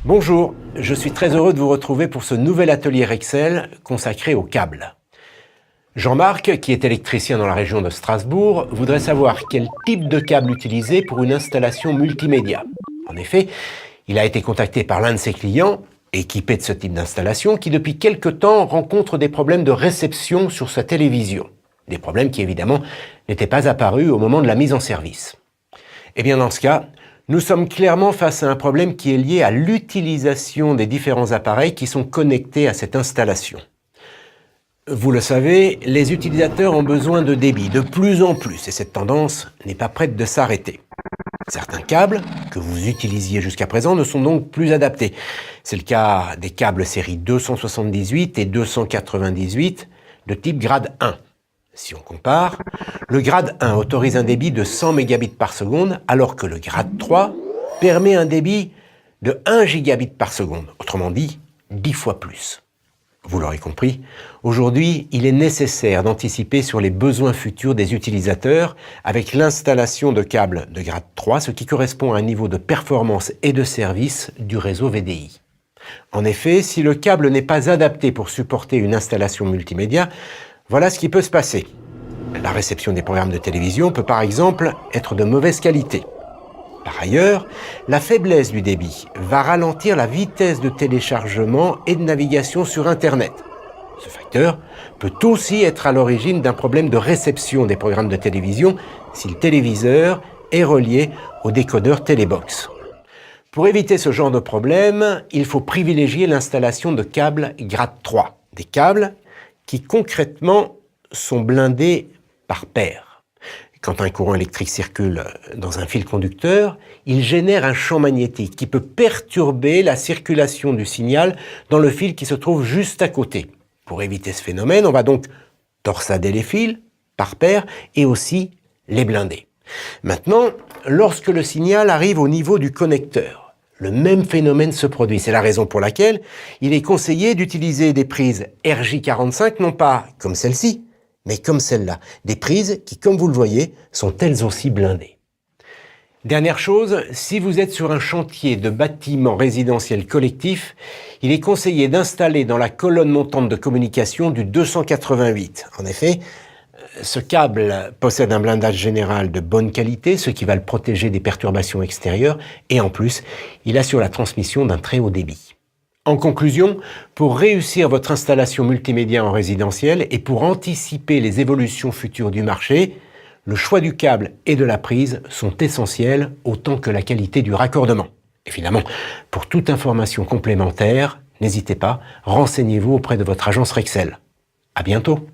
Bonjour, je suis très heureux de vous retrouver pour ce nouvel atelier Rexel consacré aux câbles. Jean-Marc, qui est électricien dans la région de Strasbourg, voudrait savoir quel type de câble utiliser pour une installation multimédia. En effet, il a été contacté par l'un de ses clients, équipé de ce type d'installation, qui depuis quelque temps rencontre des problèmes de réception sur sa télévision. Des problèmes qui évidemment n'étaient pas apparus au moment de la mise en service. Eh bien dans ce cas, nous sommes clairement face à un problème qui est lié à l'utilisation des différents appareils qui sont connectés à cette installation. Vous le savez, les utilisateurs ont besoin de débit de plus en plus et cette tendance n'est pas prête de s'arrêter. Certains câbles que vous utilisiez jusqu'à présent ne sont donc plus adaptés. C'est le cas des câbles série 278 et 298 de type grade 1. Si on compare, le grade 1 autorise un débit de 100 mégabits par seconde, alors que le grade 3 permet un débit de 1 gigabit par seconde, autrement dit, 10 fois plus. Vous l'aurez compris, aujourd'hui, il est nécessaire d'anticiper sur les besoins futurs des utilisateurs avec l'installation de câbles de grade 3, ce qui correspond à un niveau de performance et de service du réseau VDI. En effet, si le câble n'est pas adapté pour supporter une installation multimédia, voilà ce qui peut se passer. La réception des programmes de télévision peut par exemple être de mauvaise qualité. Par ailleurs, la faiblesse du débit va ralentir la vitesse de téléchargement et de navigation sur Internet. Ce facteur peut aussi être à l'origine d'un problème de réception des programmes de télévision si le téléviseur est relié au décodeur Télébox. Pour éviter ce genre de problème, il faut privilégier l'installation de câbles grade 3, des câbles qui concrètement sont blindés par paire. Quand un courant électrique circule dans un fil conducteur, il génère un champ magnétique qui peut perturber la circulation du signal dans le fil qui se trouve juste à côté. Pour éviter ce phénomène, on va donc torsader les fils par paire et aussi les blinder. Maintenant, lorsque le signal arrive au niveau du connecteur, le même phénomène se produit. C'est la raison pour laquelle il est conseillé d'utiliser des prises RJ45, non pas comme celle-ci, mais comme celle-là. Des prises qui, comme vous le voyez, sont elles aussi blindées. Dernière chose, si vous êtes sur un chantier de bâtiment résidentiel collectif, il est conseillé d'installer dans la colonne montante de communication du 288. En effet, ce câble possède un blindage général de bonne qualité, ce qui va le protéger des perturbations extérieures, et en plus, il assure la transmission d'un très haut débit. En conclusion, pour réussir votre installation multimédia en résidentiel et pour anticiper les évolutions futures du marché, le choix du câble et de la prise sont essentiels autant que la qualité du raccordement. Évidemment, pour toute information complémentaire, n'hésitez pas, renseignez-vous auprès de votre agence Rexel. À bientôt.